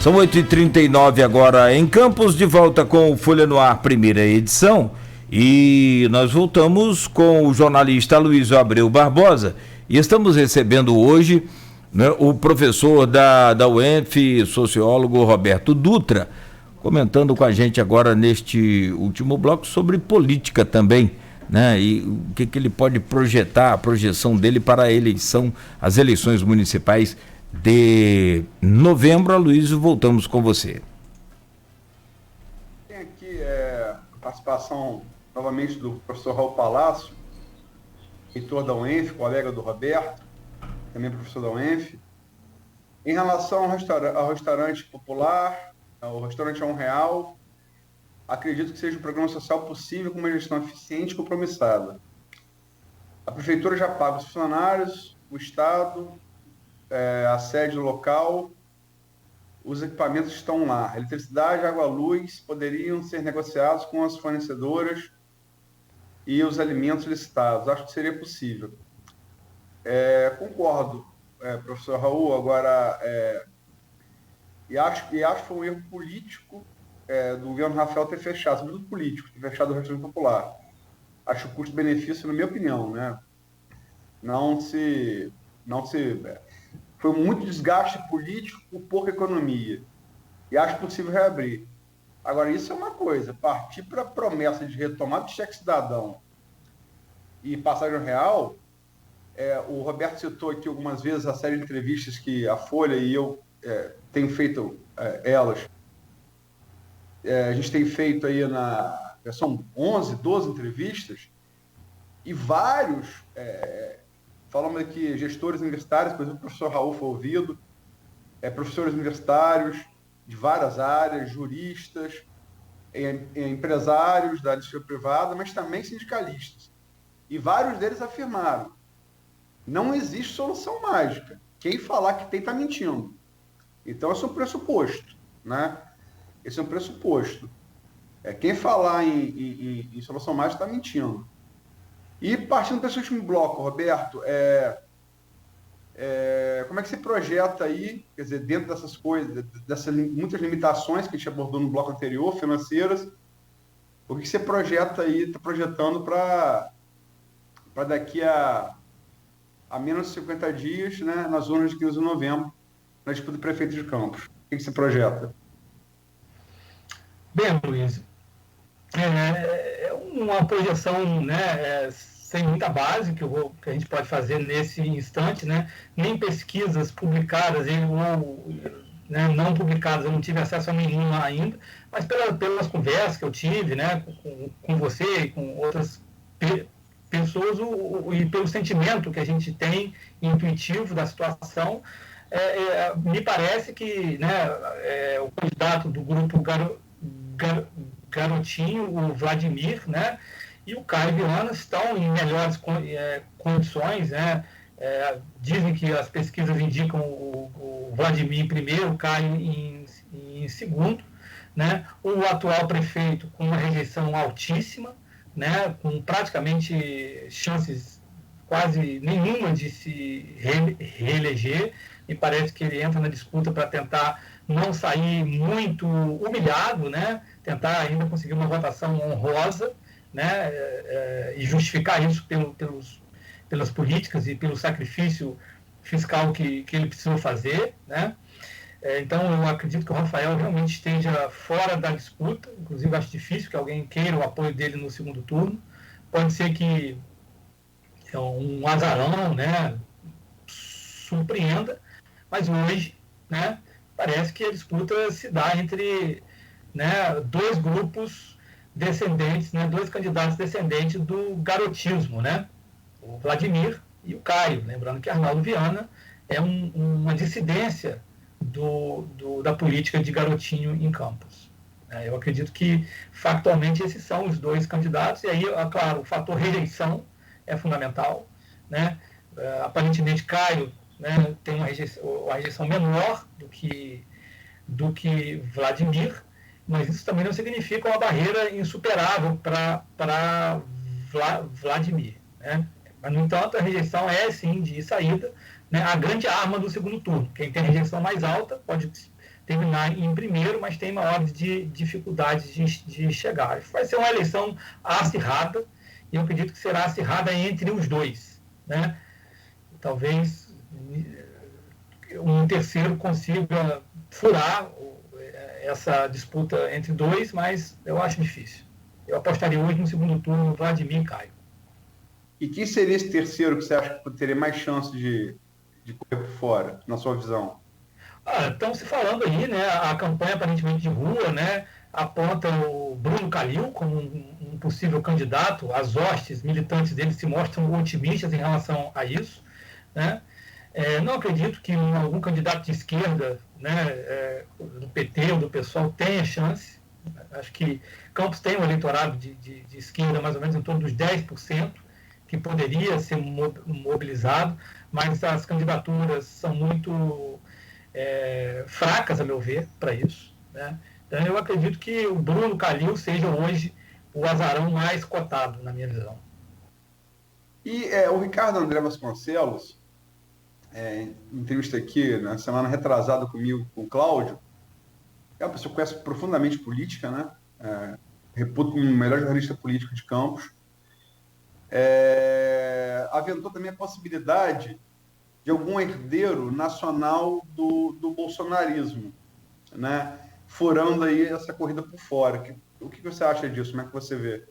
São 8h39 agora em Campos, de volta com o Folha no Ar, primeira edição. E nós voltamos com o jornalista Aloysio Abreu Barbosa e estamos recebendo hoje, né, o professor da UENF, sociólogo Roberto Dutra, comentando com a gente agora neste último bloco sobre política também, né? E o que ele pode projetar, a projeção dele para a eleição, as eleições municipais de novembro. Aloysio, voltamos com você. Tem aqui a participação novamente do professor Raul Palácio, reitor da UENF, colega do Roberto, também professor da UENF, em relação ao restaurante popular, o restaurante a R$1, acredito que seja um programa social possível com uma gestão eficiente e compromissada. A prefeitura já paga os funcionários, o Estado, a sede local, os equipamentos estão lá. A eletricidade, água, luz poderiam ser negociados com as fornecedoras e os alimentos licitados. Acho que seria possível. Concordo, professor Raul, agora, e acho que foi um erro político do governo Rafael ter fechado, sobretudo político, ter fechado o restaurante popular. Acho o custo-benefício, na minha opinião, né? Foi muito desgaste político por pouca economia. E acho possível reabrir. Agora, isso é uma coisa. Partir para a promessa de retomada de cheque cidadão e passagem real, o Roberto citou aqui algumas vezes a série de entrevistas que a Folha e eu tenho feito elas. A gente tem feito aí são 11, 12 entrevistas, e vários... falamos aqui gestores universitários, por exemplo, o professor Raul foi ouvido, professores universitários de várias áreas, juristas, empresários da iniciativa privada, mas também sindicalistas. E vários deles afirmaram: não existe solução mágica. Quem falar que tem está mentindo. Então, esse é um pressuposto, né? Esse é um pressuposto. Quem falar em solução mágica está mentindo. E partindo desse último bloco, Roberto, como é que se projeta aí, quer dizer, dentro dessas coisas, dessas muitas limitações que a gente abordou no bloco anterior, financeiras, o que você projeta aí, está projetando para daqui a menos de 50 dias, né, nas urnas de 15 de novembro, na disputa do prefeito de Campos? O que você projeta? Bem, Luiz, uma projeção, né, sem muita base que a gente pode fazer nesse instante, né? Nem pesquisas publicadas ou não publicadas, eu não tive acesso a nenhuma ainda, mas pelas conversas que eu tive, né, com você e com outras pessoas, e pelo sentimento que a gente tem intuitivo da situação, me parece que, né, o candidato do grupo Garotinho, o Vladimir, né, e o Caio Viana estão em melhores condições, né? Dizem que as pesquisas indicam o Vladimir em primeiro, o Caio em segundo, né? O atual prefeito com uma rejeição altíssima, né? Com praticamente chances quase nenhuma de se reeleger, e parece que ele entra na disputa para tentar não sair muito humilhado, né? Tentar ainda conseguir uma votação honrosa, né? E justificar isso pelas políticas e pelo sacrifício fiscal que ele precisou fazer, né? Então, eu acredito que o Rafael realmente esteja fora da disputa. Inclusive, acho difícil que alguém queira o apoio dele no segundo turno. Pode ser que um azarão, né, surpreenda, mas hoje, né, parece que a disputa se dá entre, né, dois grupos descendentes, né, dois candidatos descendentes do garotismo, né, o Vladimir e o Caio. Lembrando que Arnaldo Viana é uma dissidência da política de garotinho em Campos. Eu acredito que, factualmente, esses são os dois candidatos, e aí, claro, o fator rejeição é fundamental, né? Aparentemente, Caio, né, tem uma rejeição menor do que Vladimir, mas isso também não significa uma barreira insuperável para Vladimir, né? Mas, no entanto, a rejeição sim, de saída, né, a grande arma do segundo turno. Quem tem rejeição mais alta pode terminar em primeiro, mas tem maiores dificuldades de chegar. Vai ser uma eleição acirrada, e eu acredito que será acirrada entre os dois, né? Talvez um terceiro consiga furar essa disputa entre dois, mas eu acho difícil. Eu apostaria hoje no segundo turno no Vladimir e Caio. E quem seria esse terceiro que você acha que teria mais chance de correr por fora, na sua visão? Estão se falando aí, né? A campanha aparentemente de rua, né? Aponta o Bruno Calil como um possível candidato. As hostes militantes dele se mostram otimistas em relação a isso, né? Não acredito que algum candidato de esquerda, né, do PT ou do PSOL tenha chance. Acho que Campos tem um eleitorado de esquerda mais ou menos em torno dos 10%, que poderia ser mobilizado, mas as candidaturas são muito fracas, a meu ver, para isso, né? Então eu acredito que o Bruno Calil seja hoje o azarão mais cotado, na minha visão. E o Ricardo André Vasconcelos, em entrevista aqui na semana retrasada comigo, com o Cláudio, é uma pessoa que conhece profundamente política, né? Reputo como o melhor jornalista político de Campos. Aventou também a possibilidade de algum herdeiro nacional do bolsonarismo, né? Furando aí essa corrida por fora. O que você acha disso? Como é que você vê?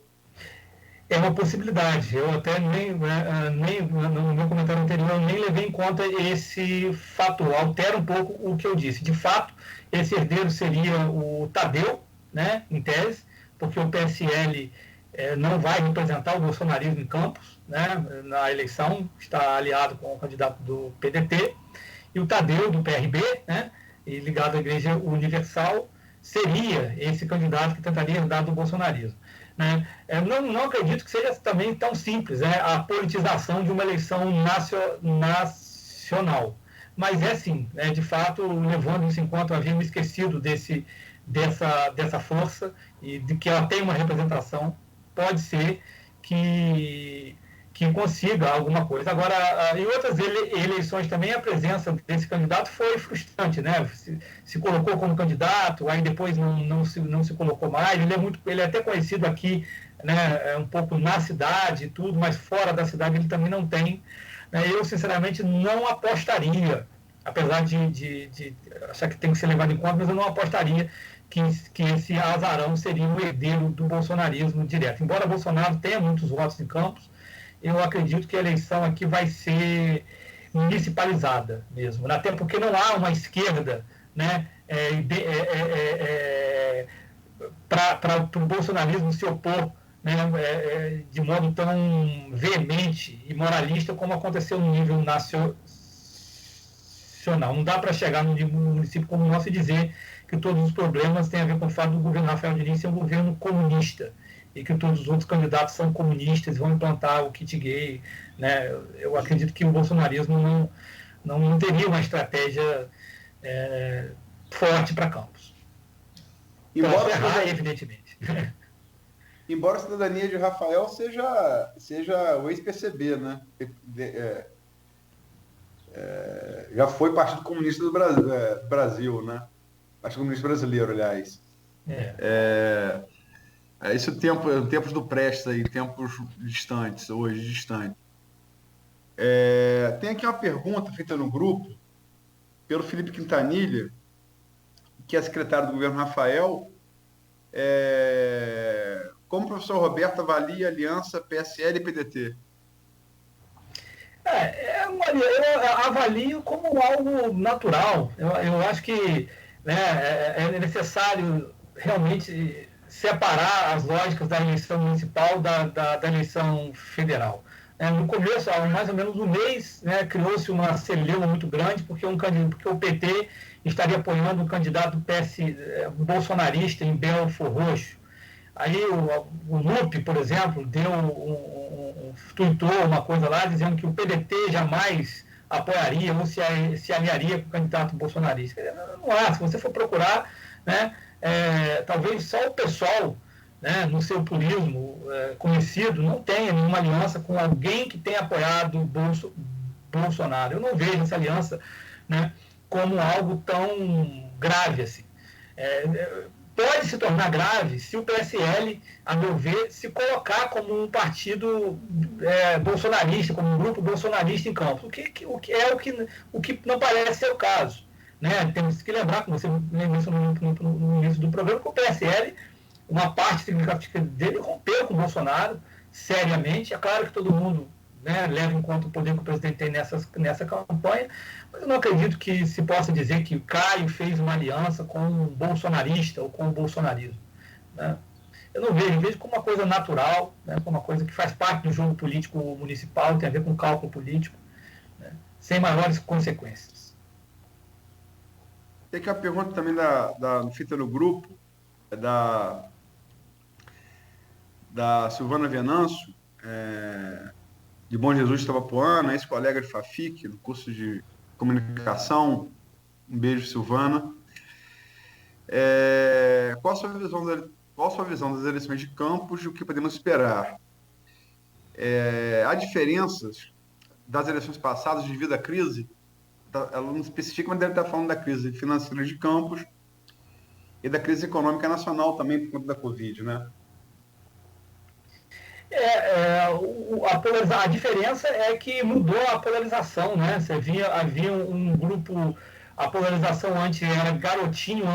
É uma possibilidade. Eu até nem no meu comentário anterior, eu nem levei em conta esse fator. Altera um pouco o que eu disse. De fato, esse herdeiro seria o Tadeu, né, em tese, porque o PSL não vai representar o bolsonarismo em Campos, né, na eleição, está aliado com o candidato do PDT, e o Tadeu, do PRB, né, e ligado à Igreja Universal, seria esse candidato que tentaria herdar do bolsonarismo, né? Não acredito que seja também tão simples, a politização de uma eleição nacional. Mas sim, de fato, levando isso em conta, eu havia me esquecido dessa força e de que ela tem uma representação, pode ser que consiga alguma coisa. Agora, em outras eleições também, a presença desse candidato foi frustrante, né? Se colocou como candidato, aí depois não se colocou mais. Ele é até conhecido aqui, né, um pouco na cidade e tudo, mas fora da cidade ele também não tem. Eu, sinceramente, não apostaria, apesar de achar que tem que ser levado em conta, mas eu não apostaria que esse azarão seria o herdeiro do bolsonarismo direto. Embora Bolsonaro tenha muitos votos em Campos, eu acredito que a eleição aqui vai ser municipalizada mesmo, até porque não há uma esquerda, né, para o bolsonarismo se opor, né, de modo tão veemente e moralista como aconteceu no nível nacional. Não dá para chegar no município como o nosso e dizer que todos os problemas têm a ver com o fato do governo Rafael Diniz ser um governo comunista e que todos os outros candidatos são comunistas e vão implantar o kit gay, né? Eu acredito que o bolsonarismo não teria uma estratégia forte para Campos. Embora errar, evidentemente. Embora a cidadania de Rafael seja o ex-PCB, né? Já foi Partido Comunista do Brasil, né? Partido Comunista Brasileiro, aliás. Isso tempos do Prestes aí, tempos distantes, hoje distantes. Tem aqui uma pergunta feita no grupo pelo Felipe Quintanilha, que é secretário do governo Rafael. Como o professor Roberto avalia a aliança PSL e PDT? Eu avalio como algo natural. Eu acho que, né, é necessário realmente separar as lógicas da eleição municipal da eleição federal. No começo, há mais ou menos um mês, né, criou-se uma celeuma muito grande, porque o PT estaria apoiando um candidato bolsonarista em Belfor Roxo. Aí o Lupe, por exemplo, tuitou uma coisa lá dizendo que o PDT jamais apoiaria ou se aliaria com o candidato bolsonarista. Não há, se você for procurar, né, talvez só o pessoal, né, no seu purismo conhecido, não tenha nenhuma aliança com alguém que tenha apoiado Bolsonaro. Eu não vejo essa aliança, né, como algo tão grave, assim. Pode se tornar grave se o PSL, a meu ver, se colocar como um partido bolsonarista, como um grupo bolsonarista em campo, o que não parece ser o caso. Né? Temos que lembrar, como você mencionou no início do programa, que o PSL, uma parte significativa dele rompeu com o Bolsonaro seriamente. É claro que todo mundo, né, leva em conta o poder que o presidente tem nessa campanha, mas eu não acredito que se possa dizer que o Caio fez uma aliança com um bolsonarista ou com o bolsonarismo. Né? Eu não vejo como uma coisa natural, né, como uma coisa que faz parte do jogo político municipal, tem a ver com cálculo político, né, sem maiores consequências. Tem aqui uma pergunta também da fita no grupo, da Silvana Venâncio, de Bom Jesus de Itabapoana, ex-colega de FAFIC, no curso de comunicação. Um beijo, Silvana. Qual a sua visão das eleições de Campos e o que podemos esperar? Há diferenças das eleições passadas devido à crise? Ela não especifica, mas deve estar falando da crise financeira de Campos e da crise econômica nacional também por conta da Covid, né? A diferença é que mudou a polarização, né? Havia um grupo, a polarização antes era garotinho,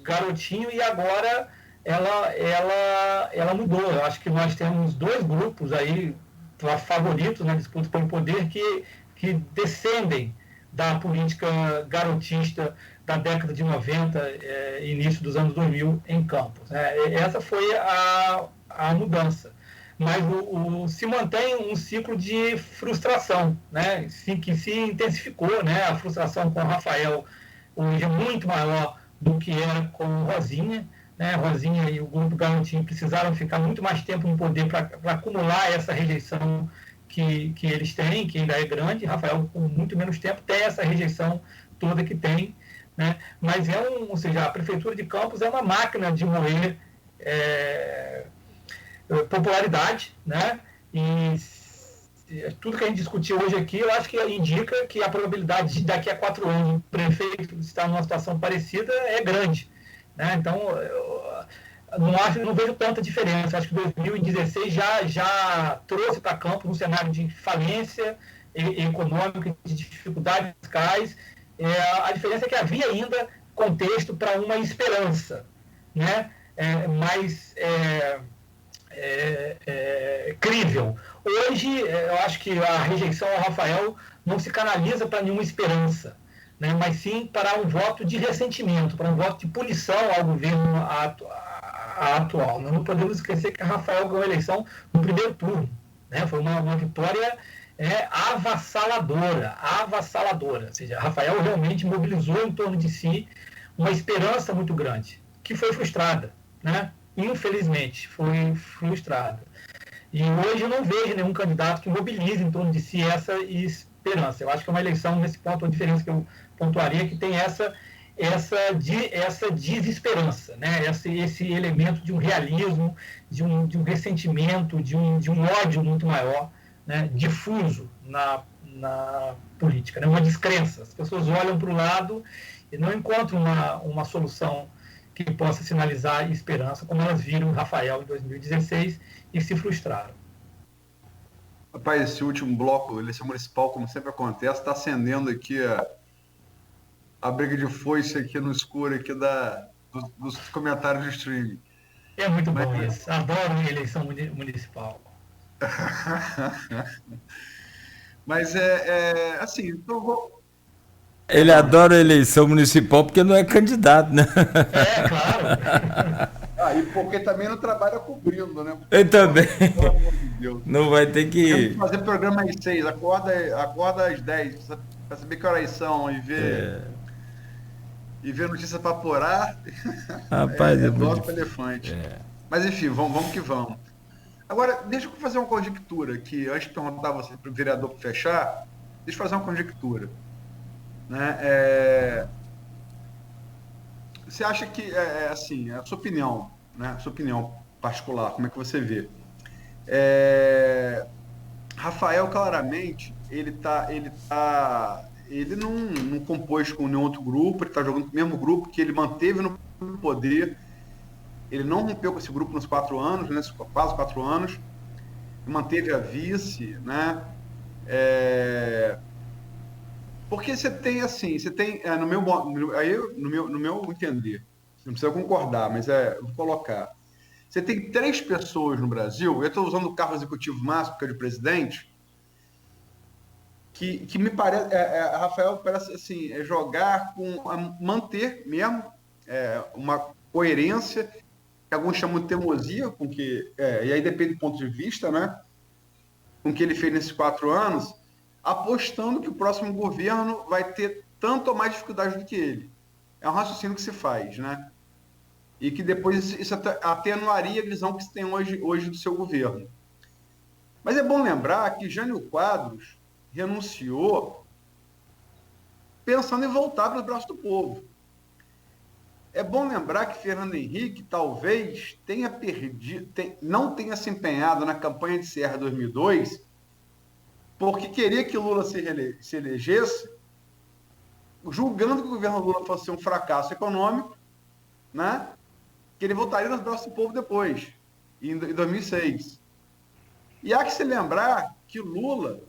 garotinho, e agora ela mudou. Eu acho que nós temos dois grupos aí favoritos na disputa pelo poder que descendem da política garotista da década de 90, início dos anos 2000 em Campos. Essa foi a mudança. Mas se mantém um ciclo de frustração, né? Que se intensificou, né? A frustração com o Rafael hoje é muito maior do que era com o Rosinha. Né? Rosinha e o grupo Garotinho precisaram ficar muito mais tempo no poder para acumular essa rejeição que eles têm, que ainda é grande. Rafael, com muito menos tempo, tem essa rejeição toda que tem. Né? Mas ou seja, a Prefeitura de Campos é uma máquina de moer popularidade, né? E tudo que a gente discutiu hoje aqui, eu acho que indica que a probabilidade de daqui a 4 anos o prefeito estar numa situação parecida é grande. Né? Então, eu não vejo tanta diferença. Acho que 2016 já trouxe para Campos um cenário de falência econômica, de dificuldades fiscais. A diferença é que havia ainda contexto para uma esperança, né? Mais crível. Hoje, eu acho que a rejeição ao Rafael não se canaliza para nenhuma esperança, né? Mas sim para um voto de ressentimento, para um voto de punição ao governo atual. Não podemos esquecer que Rafael ganhou a eleição no primeiro turno, né? Foi uma vitória avassaladora. Ou seja, Rafael realmente mobilizou em torno de si uma esperança muito grande, que foi frustrada, né? Infelizmente, foi frustrada. E hoje eu não vejo nenhum candidato que mobilize em torno de si essa esperança. Eu acho que é uma eleição, nesse ponto, a diferença que eu pontuaria, que tem essa desesperança, né? Esse elemento de um realismo, de um ressentimento, de um ódio muito maior, né? Difuso na política, né? Uma descrença. As pessoas olham para o lado e não encontram uma solução que possa sinalizar esperança, como elas viram Rafael em 2016 e se frustraram. Rapaz, esse último bloco, eleição municipal, como sempre acontece, está acendendo aqui a briga de foice aqui no escuro aqui dos comentários do streaming. É muito bom isso. Adoro eleição municipal. Mas assim, então vou... Ele adora a eleição municipal porque não é candidato, né? Claro. E porque também não trabalha cobrindo, né? Eu também. Não vai ter que... Temos que fazer programa às 6, acorda às 10, para saber que horas são e ver... E ver notícia para apurar. Rapaz, é dose para elefante. Mas enfim, vamos que vamos. Agora, deixa eu fazer uma conjectura aqui. Antes de perguntar você para o vereador para fechar, deixa eu fazer uma conjectura. Né? Você acha que, assim, a sua opinião, né? A sua opinião particular, como é que você vê? Rafael, claramente, ele tá ele não compôs com nenhum outro grupo, ele está jogando com o mesmo grupo que ele manteve no poder. Ele não rompeu com esse grupo nos 4 anos, né, quase 4 anos, manteve a vice, né? Porque você tem assim, no meu entender, não precisa concordar, mas vou colocar. Você tem 3 pessoas no Brasil, eu estou usando o cargo executivo máximo, que é de presidente, que me parece, Rafael, parece assim, jogar manter mesmo uma coerência, que alguns chamam de teimosia, e aí depende do ponto de vista, né? Com o que ele fez nesses 4 anos, apostando que o próximo governo vai ter tanto ou mais dificuldade do que ele. É um raciocínio que se faz, né? E que depois isso atenuaria a visão que se tem hoje do seu governo. Mas é bom lembrar que Jânio Quadros renunciou pensando em voltar para os braços do povo. É bom lembrar que Fernando Henrique talvez não tenha se empenhado na campanha de Serra 2002 porque queria que Lula se elegesse, julgando que o governo Lula fosse um fracasso econômico, né? Que ele voltaria nos braços do povo depois, em 2006. E há que se lembrar que Lula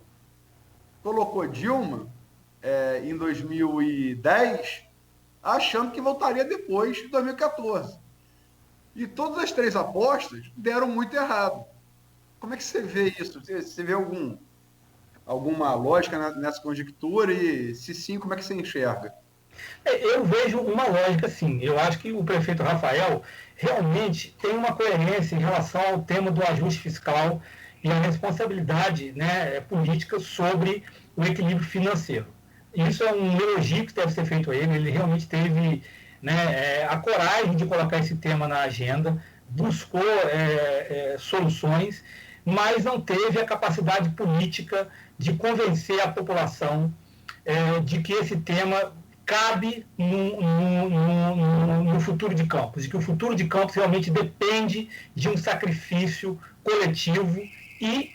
colocou Dilma em 2010, achando que voltaria depois de 2014. E todas as 3 apostas deram muito errado. Como é que você vê isso? Você vê alguma lógica nessa conjectura? E se sim, como é que você enxerga? Eu vejo uma lógica, sim. Eu acho que o prefeito Rafael realmente tem uma coerência em relação ao tema do ajuste fiscal e a responsabilidade, né, política sobre o equilíbrio financeiro. Isso é um elogio que deve ser feito a ele. Ele realmente teve, né, a coragem de colocar esse tema na agenda, buscou soluções, mas não teve a capacidade política de convencer a população de que esse tema cabe no futuro de Campos, e que o futuro de Campos realmente depende de um sacrifício coletivo e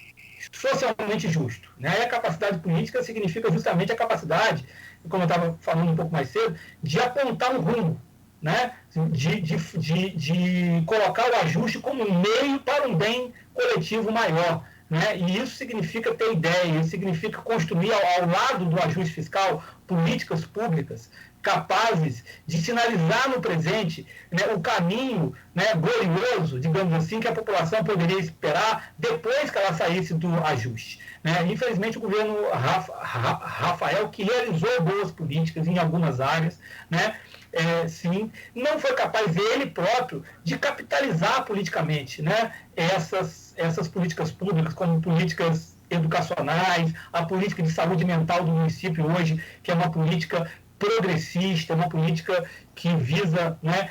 socialmente justo. Né? E a capacidade política significa justamente a capacidade, como eu estava falando um pouco mais cedo, de apontar um rumo, né? de colocar o ajuste como um meio para um bem coletivo maior. Né? E isso significa ter ideia, isso significa construir ao lado do ajuste fiscal políticas públicas capazes de sinalizar no presente, né, o caminho, né, glorioso, digamos assim, que a população poderia esperar depois que ela saísse do ajuste. Né? Infelizmente, o governo Rafael, que realizou boas políticas em algumas áreas, né, sim, não foi capaz ele próprio de capitalizar politicamente, né, essas políticas públicas, como políticas educacionais, a política de saúde mental do município hoje, que é uma política progressista, uma política que visa, né,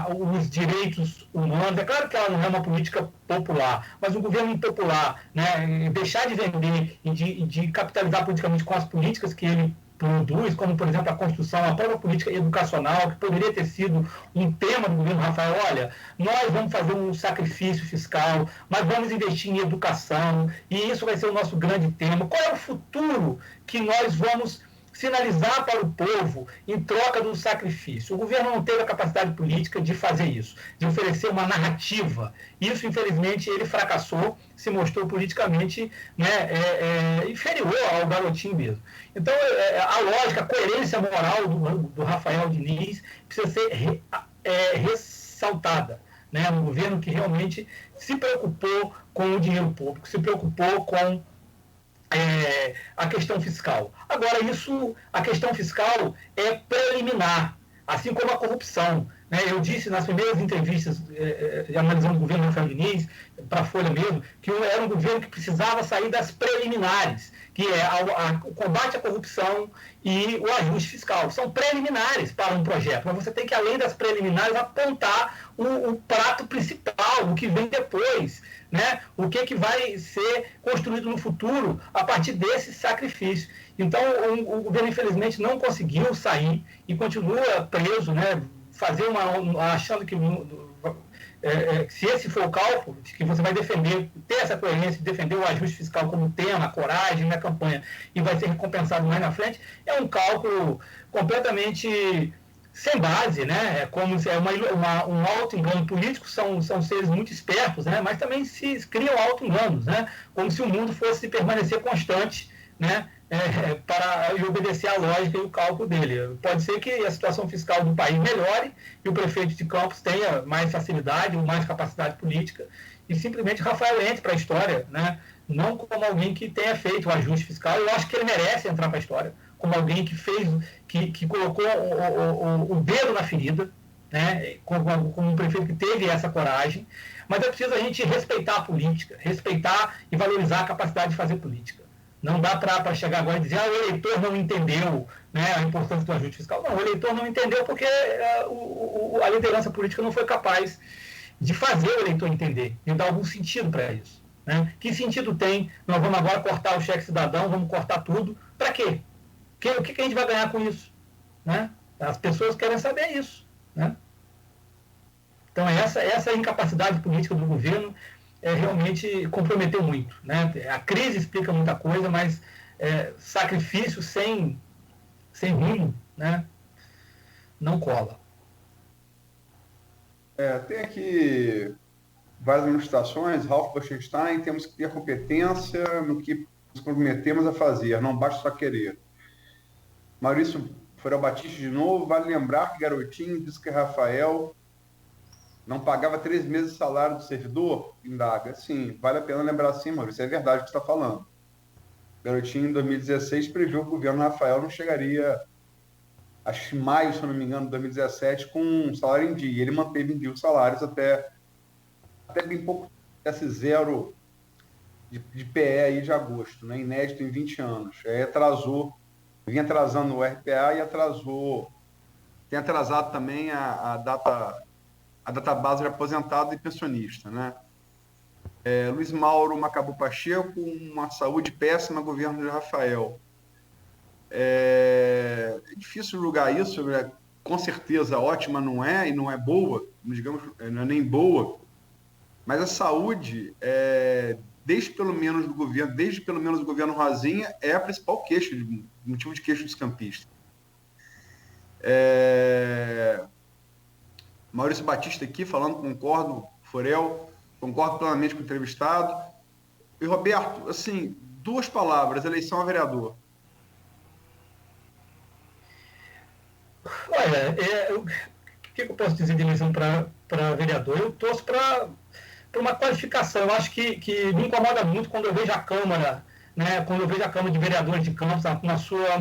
os direitos humanos. É claro que ela não é uma política popular, mas um governo impopular, né, deixar de vender e de capitalizar politicamente com as políticas que ele produz, como, por exemplo, a construção, a própria política educacional, que poderia ter sido um tema do governo Rafael. Olha, nós vamos fazer um sacrifício fiscal, mas vamos investir em educação, e isso vai ser o nosso grande tema. Qual é o futuro que nós vamos sinalizar para o povo em troca do sacrifício? O governo não teve a capacidade política de fazer isso, de oferecer uma narrativa. Isso, infelizmente, ele fracassou, se mostrou politicamente, né, inferior ao garotinho mesmo. Então, a lógica, a coerência moral do Rafael Diniz precisa ser ressaltada. Né, um governo que realmente se preocupou com o dinheiro público, se preocupou com a questão fiscal. Agora, a questão fiscal é preliminar, assim como a corrupção. Né? Eu disse nas primeiras entrevistas, analisando o governo Rafael Diniz, para a Folha mesmo, que era um governo que precisava sair das preliminares, que é o combate à corrupção e o ajuste fiscal. São preliminares para um projeto, mas você tem que, além das preliminares, apontar o prato principal, o que vem depois. Né? O que vai ser construído no futuro a partir desse sacrifício. Então, o governo, infelizmente, não conseguiu sair e continua preso, né? Achando se esse for o cálculo, de que você vai defender, ter essa coerência, defender o ajuste fiscal como tema, a coragem na campanha, e vai ser recompensado mais na frente, é um cálculo completamente sem base, né? É como se um auto-engano político, são seres muito espertos, né? Mas também se criam auto-enganos, né? Como se o mundo fosse permanecer constante, né? Para obedecer à lógica e o cálculo dele. Pode ser que a situação fiscal do país melhore e o prefeito de Campos tenha mais facilidade ou mais capacidade política e simplesmente Rafael entre para a história, né? Não como alguém que tenha feito o ajuste fiscal. Eu acho que ele merece entrar para a história como alguém que fez, que colocou o dedo na ferida, né? Como um prefeito que teve essa coragem. Mas é preciso a gente respeitar a política, respeitar e valorizar a capacidade de fazer política. Não dá para chegar agora e dizer o eleitor não entendeu, né, a importância do ajuste fiscal. Não, o eleitor não entendeu porque a liderança política não foi capaz de fazer o eleitor entender, de dar algum sentido para isso. Né? Que sentido tem? Nós vamos agora cortar o cheque cidadão, vamos cortar tudo. Para quê? O que a gente vai ganhar com isso? Né? As pessoas querem saber isso. Né? Então, essa incapacidade política do governo realmente comprometeu muito. Né? A crise explica muita coisa, mas sacrifício sem rumo, né? Não cola. Tem aqui várias manifestações. Ralph Buchenstein, temos que ter competência no que nos comprometemos a fazer, não basta só querer. Maurício Furel Batista de novo, vale lembrar que Garotinho disse que Rafael não pagava 3 meses de salário do servidor? Indaga. Sim, vale a pena lembrar sim, Maurício, é verdade o que você está falando. Garotinho, em 2016, previu que o governo Rafael não chegaria, acho que em maio, se eu não me engano, de 2017, com um salário em dia. Ele manteve em dia os salários até bem pouco, esse zero de PE aí de agosto, né? Inédito em 20 anos. Vinha atrasando o RPA e tem atrasado também a data base de aposentado e pensionista, né? Luiz Mauro Macabu Pacheco, uma saúde péssima, governo de Rafael. É difícil julgar isso, né? Com certeza ótima não é, e não é boa, digamos, não é nem boa, mas a saúde, desde pelo menos o governo Rosinha, é a principal motivo de queixa dos campistas. Maurício Batista aqui falando, concordo, Furel, concordo plenamente com o entrevistado. E Roberto, assim, 2 palavras, eleição a vereador. Olha, o que eu posso dizer de eleição para vereador? Eu torço para uma qualificação. Eu acho que me incomoda muito quando eu vejo a Câmara, né, quando eu vejo a Câmara de Vereadores de Campos, na sua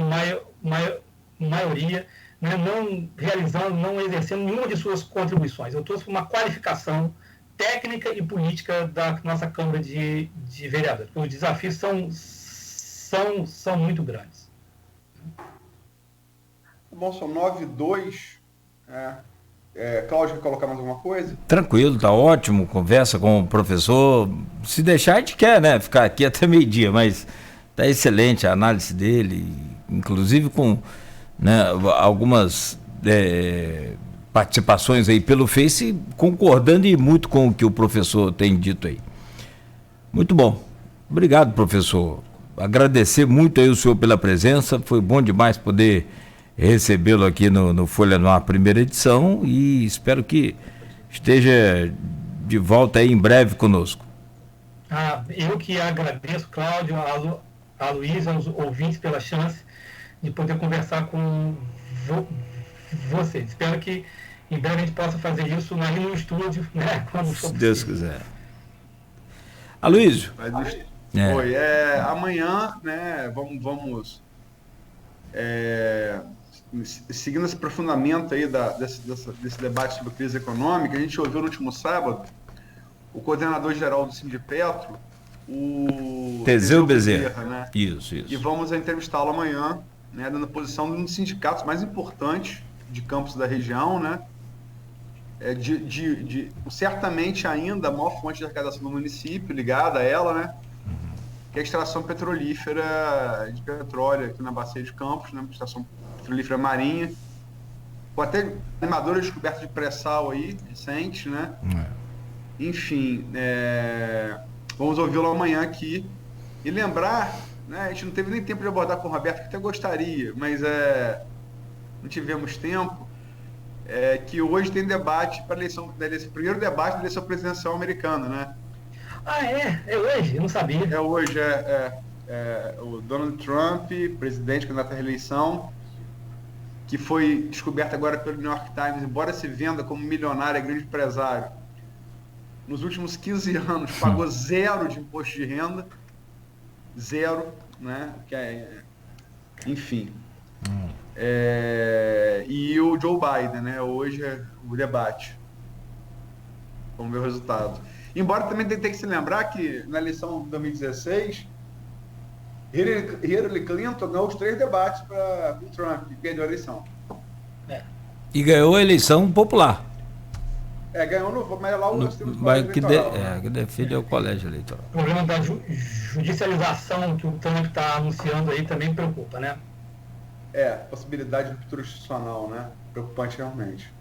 maioria, né, não exercendo nenhuma de suas contribuições. Eu torço por uma qualificação técnica e política da nossa Câmara de Vereadores. Os desafios são muito grandes. Bom, são 9:02. Cláudio, quer colocar mais alguma coisa? Tranquilo, tá ótimo, conversa com o professor. Se deixar, a gente quer, né, ficar aqui até meio-dia, mas tá excelente a análise dele, inclusive com, né, algumas participações aí pelo Face, concordando e muito com o que o professor tem dito aí. Muito bom. Obrigado, professor. Agradecer muito aí o senhor pela presença, foi bom demais poder recebê-lo aqui no Folha no Ar, primeira edição, e espero que esteja de volta aí em breve conosco. Eu que agradeço, Cláudio, a Luísa, aos ouvintes pela chance de poder conversar com vocês. Espero que em breve a gente possa fazer isso aí no estúdio, né, quando for se Deus quiser. Aloysio. Amanhã, né, vamos seguindo esse aprofundamento aí desse debate sobre crise econômica. A gente ouviu no último sábado o coordenador-geral do Sindipetro, o Teseu Bezerra, né? Isso. E vamos entrevistá-lo amanhã, né, dando posição de um dos sindicatos mais importantes de Campos da região, né? Certamente ainda a maior fonte de arrecadação do município, ligada a ela, né? Que é a extração petrolífera de petróleo aqui na Bacia de Campos, né? Extração petrolífera marinha, com até animadora descoberta de pré-sal aí, recente, né? Enfim, vamos ouvi-lo amanhã aqui. E lembrar, né, a gente não teve nem tempo de abordar com o Roberto, que até gostaria, mas não tivemos tempo, que hoje tem debate para a eleição, primeiro debate da eleição presidencial americana, né? Ah, é hoje? Eu não sabia. É hoje, o Donald Trump, presidente, candidato à reeleição, que foi descoberto agora pelo New York Times, embora se venda como milionário, grande empresário, nos últimos 15 anos pagou 0 de imposto de renda, 0, né? Enfim. E o Joe Biden, né? Hoje é o debate. Vamos ver o resultado. Embora também tem que se lembrar que na eleição de 2016, Hillary Clinton ganhou os 3 debates com o Trump e perdeu a eleição. E ganhou a eleição popular. Ganhou mas lá nós temos que defende o colégio eleitoral. O problema da judicialização que o Trump está anunciando aí também preocupa, né? Possibilidade de ruptura institucional, né? Preocupante realmente.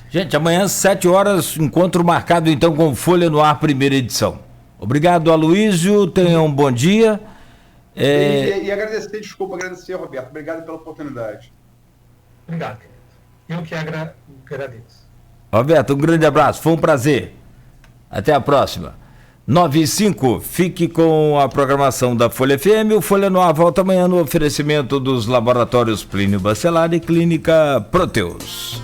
Gente, amanhã às 7 horas, encontro marcado então com Folha no Ar, primeira edição. Obrigado, Aloysio, tenham um bom dia. E agradecer, Roberto. Obrigado pela oportunidade. Obrigado, querido. Eu que agradeço. Roberto, um grande abraço, foi um prazer. Até a próxima. 9h05, fique com a programação da Folha FM. O Folha no Ar volta amanhã no oferecimento dos laboratórios Plínio Bacelar e Clínica Proteus.